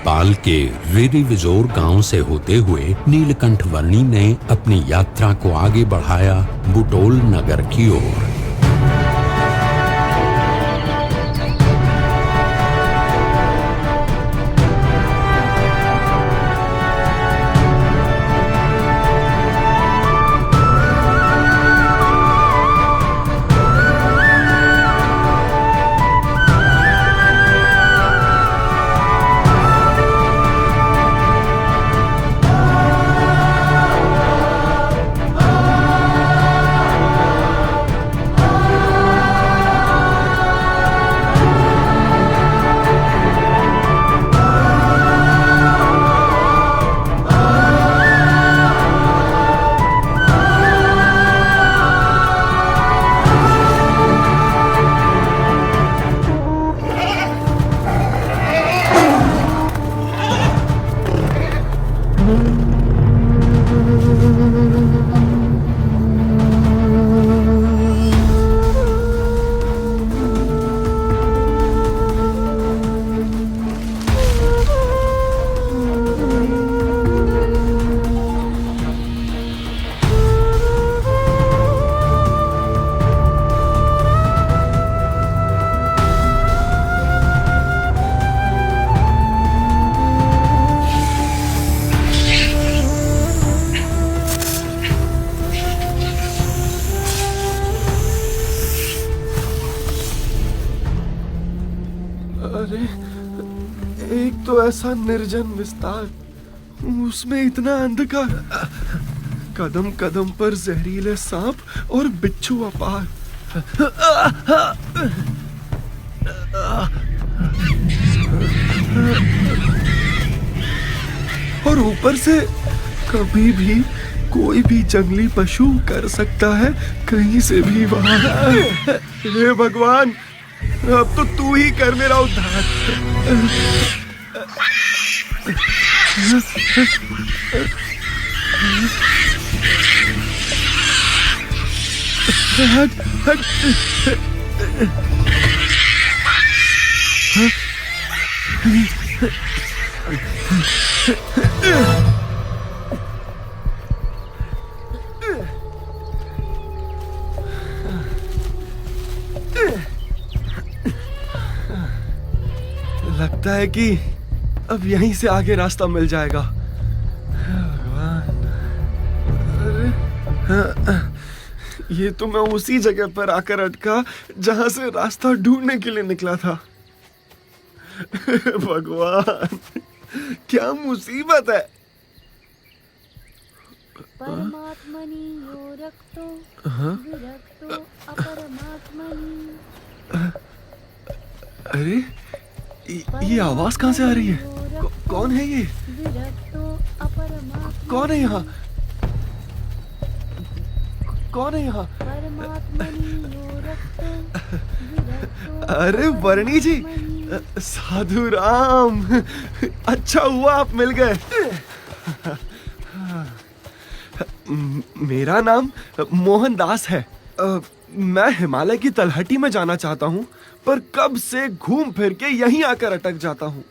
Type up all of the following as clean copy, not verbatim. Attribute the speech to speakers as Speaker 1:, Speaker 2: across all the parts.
Speaker 1: नेपाल के रिरिविजोर गांव से होते हुए नीलकंठ वर्णी ने अपनी यात्रा को आगे बढ़ाया बुटोल नगर की ओर।
Speaker 2: अरे, एक तो ऐसा निर्जन विस्तार, उसमें इतना अंधकार, कदम कदम पर जहरीले सांप और बिच्छू अपार। और ऊपर से कभी भी कोई भी जंगली पशु कर सकता है कहीं से भी वहां। हे भगवान, अब तो तू ही कर मेरा उद्धार। लगता है कि अब यहीं से आगे रास्ता मिल जाएगा। भगवान, अरे ये तो मैं उसी जगह पर आकर अटका जहां से रास्ता ढूंढने के लिए निकला था। भगवान, क्या मुसीबत है।
Speaker 3: परमात्मनि यो रक्तो विरक्तो अपरमात्मनि।
Speaker 2: अरे, ये आवाज कहाँ से आ रही है? कौन है ये? कौन है यहाँ? कौन है यहाँ? अरे वर्णी जी, साधु राम, अच्छा हुआ आप मिल गए। मेरा नाम मोहनदास है। मैं हिमालय की तलहटी में जाना चाहता हूँ, पर कब से घूम फिर के यहीं आकर अटक जाता हूँ।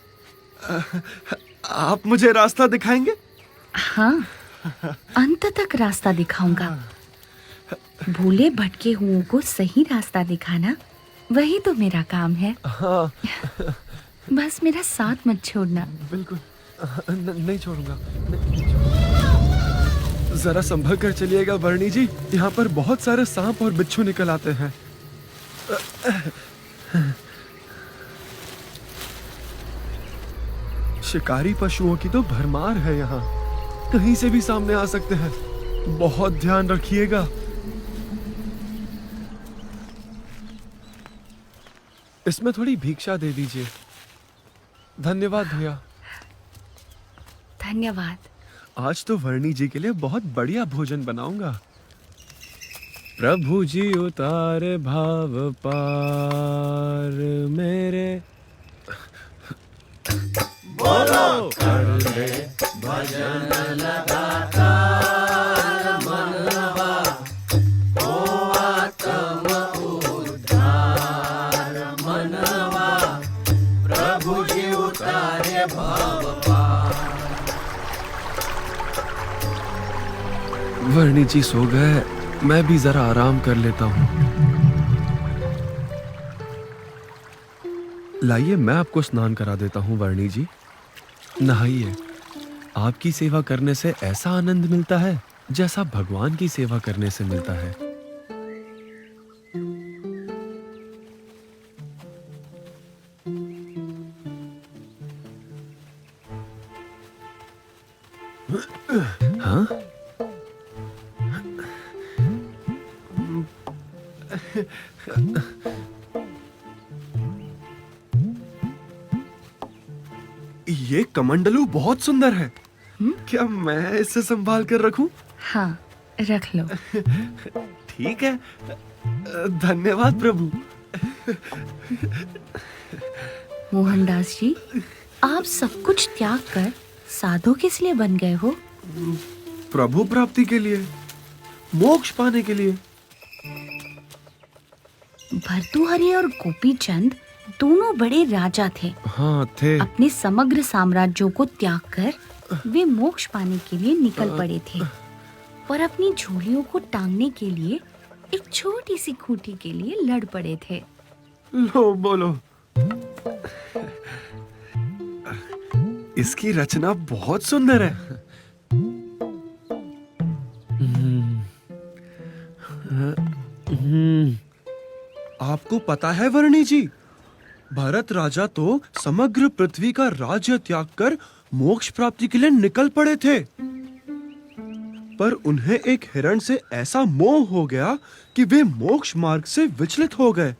Speaker 2: आप मुझे रास्ता दिखाएंगे?
Speaker 4: हाँ, अंत तक रास्ता दिखाऊंगा। भूले भटके हुओं को सही रास्ता दिखाना, वही तो मेरा काम है।
Speaker 2: हाँ।
Speaker 4: बस मेरा साथ मत छोड़ना।
Speaker 2: बिल्कुल नहीं छोड़ूंगा। जरा संभल कर चलिएगा वर्णी जी, यहाँ पर बहुत सारे सांप और बिच्छू निकल आते हैं। शिकारी पशुओं की तो भरमार है यहाँ, कहीं से भी सामने आ सकते हैं। बहुत ध्यान रखिएगा। इसमें थोड़ी भिक्षा दे दीजिए। धन्यवाद भैया।
Speaker 4: धन्यवाद।
Speaker 2: आज तो वर्णी जी के लिए बहुत बढ़िया भोजन बनाऊंगा। प्रभु जी उतारे भाव पार मेरे। बोलो कर ले भजन लगातार मनवा, ओ आत्म उद्धार मनवा, प्रभु जी उतारे भाव वर्णी जी सो गए, मैं भी जरा आराम कर लेता हूँ। लाइए मैं आपको स्नान करा देता हूँ वर्णी जी। नहाइए। आपकी सेवा करने से ऐसा आनंद मिलता है जैसा भगवान की सेवा करने से मिलता है। हाँ? ये कमंडलू बहुत सुंदर है। क्या मैं इसे संभाल कर रखूं?
Speaker 4: हाँ, रख लो।
Speaker 2: ठीक है, धन्यवाद प्रभु।
Speaker 4: मोहनदास जी, आप सब कुछ त्याग कर साधु किस लिए बन गए हो?
Speaker 2: प्रभु प्राप्ति के लिए, मोक्ष पाने के लिए।
Speaker 4: भर्तृहरि और गोपीचंद दोनों बड़े राजा थे।
Speaker 2: हाँ थे।
Speaker 4: अपने समग्र साम्राज्यों को त्याग कर वे मोक्ष पाने के लिए निकल पड़े थे और अपनी झोलियों को टांगने के लिए एक छोटी सी खूंटी के लिए लड़ पड़े थे।
Speaker 2: लो बोलो। इसकी रचना बहुत सुंदर है। आपको पता है वर्णी जी, भरत राजा तो समग्र पृथ्वी का राज्य त्याग कर मोक्ष प्राप्ति के लिए निकल पड़े थे, पर उन्हें एक हिरण से ऐसा मोह हो गया कि वे मोक्ष मार्ग से विचलित हो गए।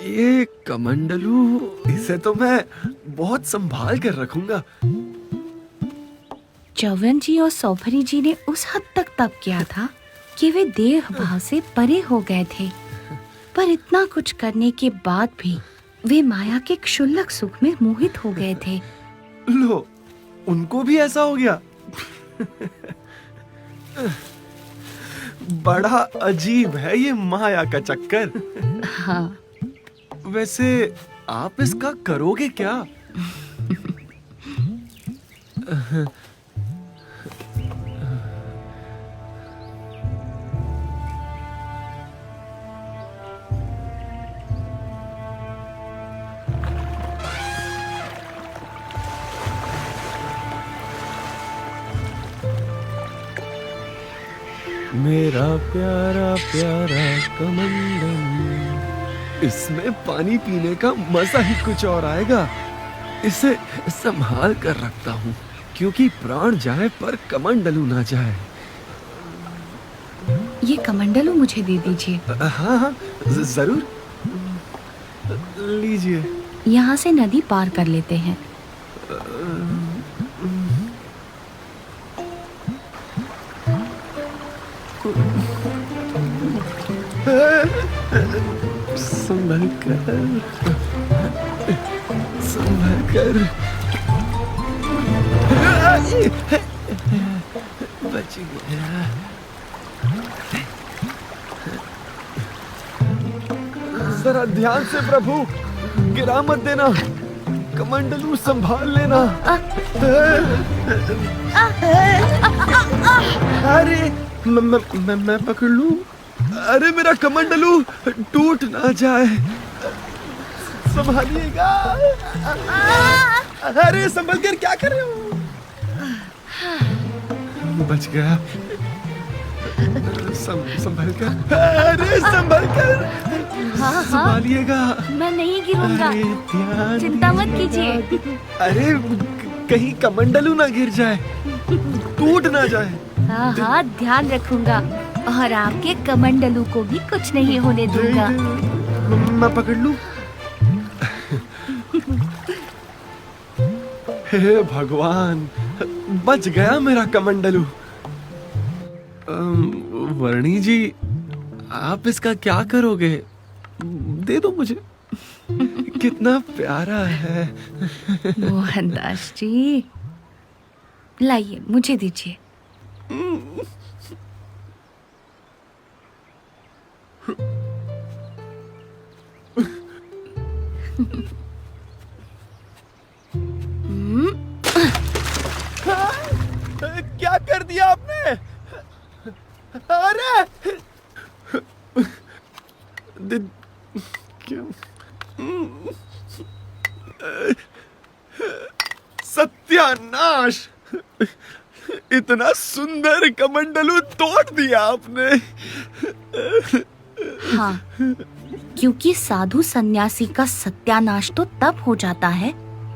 Speaker 2: ये कमंडलू, इसे तो मैं बहुत संभाल कर रखूंगा।
Speaker 4: चौवन जी और सौभरी जी ने उस हद तक तप किया था कि वे देह भाव से परे हो गए थे, पर इतना कुछ करने के बाद भी वे माया के क्षुल्लक सुख में मोहित हो गए थे।
Speaker 2: लो, उनको भी ऐसा हो गया। बड़ा अजीब है ये माया का चक्कर।
Speaker 4: हाँ।
Speaker 2: वैसे आप इसका करोगे क्या? मेरा प्यारा प्यारा कमंडलू, इसमें पानी पीने का मजा ही कुछ और आएगा। इसे संभाल कर रखता हूँ, क्योंकि प्राण जाए पर कमंडलू ना जाए।
Speaker 4: ये कमंडलू मुझे दे दीजिए।
Speaker 2: हाँ हाँ, जरूर। लीजिए।
Speaker 4: यहाँ से नदी पार कर लेते हैं।
Speaker 2: संभल कर, संभल कर। बच गया। जरा ध्यान से प्रभु, गिरा मत देना। कमंडलू संभाल लेना। अरे मैं पकड़ लूं। अरे मेरा कमंडलू टूट ना जाए, संभालिएगा। अरे संभल कर, क्या कर रहे हो? बच गया। संभल कर। अरे संभल कर, संभालिएगा।
Speaker 4: मैं नहीं गिरूंगा, चिंता मत कीजिए।
Speaker 2: अरे कहीं कमंडलू ना गिर जाए, टूट ना जाए।
Speaker 4: हाँ हाँ, ध्यान रखूंगा और आपके कमंडलू को भी कुछ नहीं होने दूंगा।
Speaker 2: मैं पकड़ लूं? हे भगवान, बच गया मेरा कमंडलू। वर्णी जी, आप इसका क्या करोगे? दे दो मुझे, कितना प्यारा है।
Speaker 4: मोहनदास जी, लाइए, मुझे दीजिए।
Speaker 2: दिया आपने। अरे क्यों? सत्यानाश! इतना सुंदर कमंडलू तोड़ दिया आपने।
Speaker 4: हाँ, क्योंकि साधु सन्यासी का सत्यानाश तो तब हो जाता है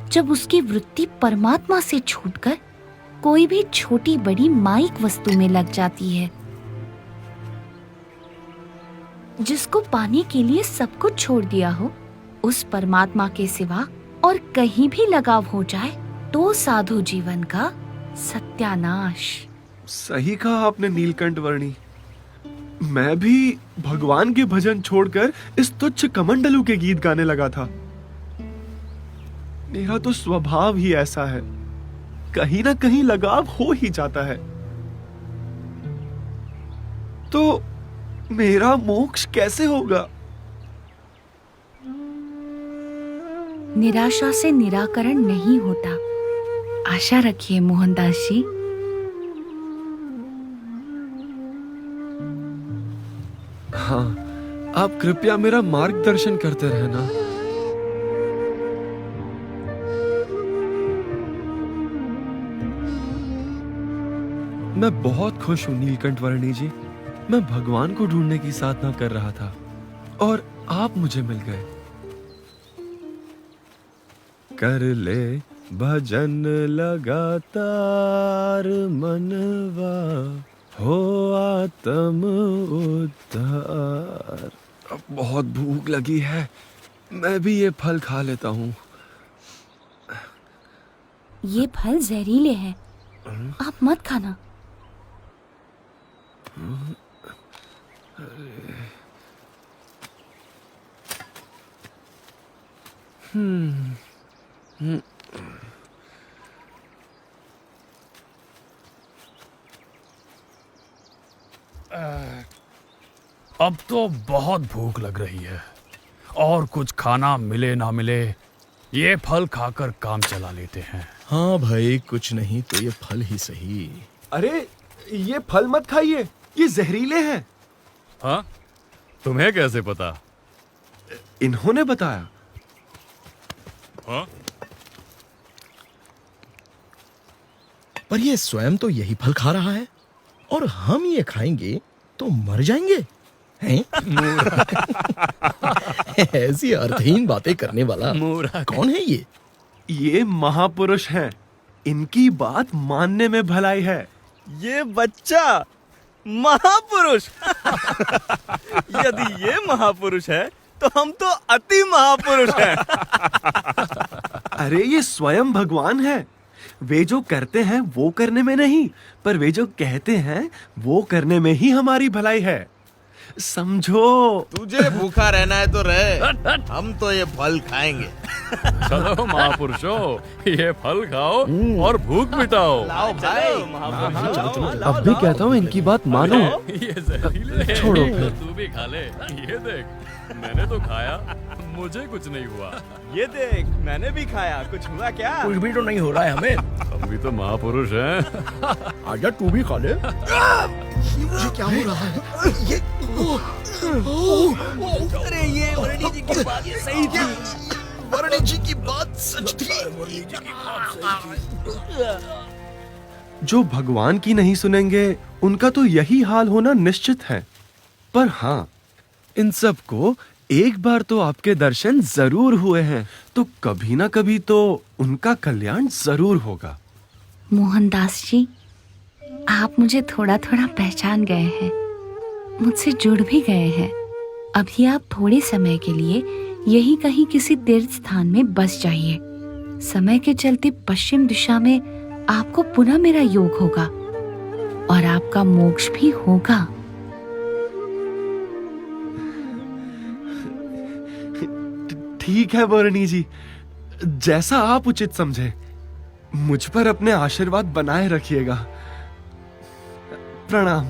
Speaker 4: जब उसकी वृत्ति परमात्मा से छूटकर कोई भी छोटी बड़ी माइक वस्तु में लग जाती है। जिसको पाने के लिए सब कुछ छोड़ दिया हो, उस परमात्मा के सिवा और कहीं भी लगाव हो जाए तो साधु जीवन का सत्यानाश।
Speaker 2: सही कहा आपने नीलकंठ वर्णी। मैं भी भगवान के भजन छोड़कर इस तुच्छ कमंडलू के गीत गाने लगा था। मेरा तो स्वभाव ही ऐसा है, कहीं ना कहीं लगाव हो ही जाता है। तो मेरा मोक्ष कैसे होगा?
Speaker 4: निराशा से निराकरण नहीं होता, आशा रखिए मोहनदास जी।
Speaker 2: हाँ, आप कृपया मेरा मार्गदर्शन करते रहना। मैं बहुत खुश हूँ नीलकंठ वर्णी जी। मैं भगवान को ढूंढने की साधना कर रहा था और आप मुझे मिल गए। कर ले भजन लगातार मनवा, हो आत्म उद्धार। अब बहुत भूख लगी है, मैं भी ये फल खा लेता हूँ।
Speaker 4: ये फल जहरीले हैं, आप मत खाना।
Speaker 5: अब तो बहुत भूख लग रही है और कुछ खाना मिले ना मिले, ये फल खाकर काम चला लेते हैं।
Speaker 6: हाँ भाई, कुछ नहीं तो ये फल ही सही।
Speaker 2: अरे ये फल मत खाइए, ये जहरीले हैं।
Speaker 5: हाँ, तुम्हें कैसे पता?
Speaker 2: इन्होंने बताया।
Speaker 5: हाँ?
Speaker 6: पर ये स्वयं तो यही फल खा रहा है और हम ये खाएंगे तो मर जाएंगे हैं? ऐसी अर्थहीन बातें करने वाला कौन है ये?
Speaker 2: ये महापुरुष हैं, इनकी बात मानने में भलाई है।
Speaker 7: ये बच्चा महापुरुष। यदि ये महापुरुष है तो हम तो अति महापुरुष हैं।
Speaker 2: अरे ये स्वयं भगवान है। वे जो करते हैं वो करने में नहीं, पर वे जो कहते हैं वो करने में ही हमारी भलाई है, समझो।
Speaker 7: तुझे भूखा रहना है तो रहे, हम तो ये फल खाएंगे।
Speaker 5: चलो महापुरुषों, ये फल खाओ और भूख मिटाओ।
Speaker 7: लाओ भाई, महापुरुष लाओ।
Speaker 2: अब भी कहता हूँ इनकी बात मानो।
Speaker 5: ये जहरीले हैं।
Speaker 2: छोड़ो फिर।
Speaker 5: तू भी खा ले। ये देख, मैंने तो खाया, मुझे कुछ नहीं हुआ।
Speaker 7: ये देख, मैंने भी खाया, कुछ हुआ क्या?
Speaker 6: कुछ भी तो नहीं हो रहा है हमें।
Speaker 5: हम भी तो महापुरुष हैं।
Speaker 6: आजा तू भी खा ले। ये क्या हो रहा है? ये
Speaker 7: अरे ये वर्णी जी की बात ये सही थी।
Speaker 6: वर्णी जी की बात सच थी।
Speaker 2: जो भगवान की नहीं सुनेंगे उनका तो यही हाल होना निश्चित है। पर हाँ, इन सब को एक बार तो आपके दर्शन जरूर हुए हैं, तो कभी ना कभी तो उनका कल्याण जरूर होगा।
Speaker 4: मोहनदास जी, आप मुझे थोड़ा थोड़ा पहचान गए हैं, मुझसे जुड़ भी गए हैं। अभी आप थोड़े समय के लिए यही कहीं किसी तीर्थ स्थान में बस जाइए। समय के चलते पश्चिम दिशा में आपको पुनः मेरा योग होगा और आपका मोक्ष भी होगा।
Speaker 2: ठीक है वर्णी जी, जैसा आप उचित समझे। मुझ पर अपने आशीर्वाद बनाए रखिएगा। प्रणाम।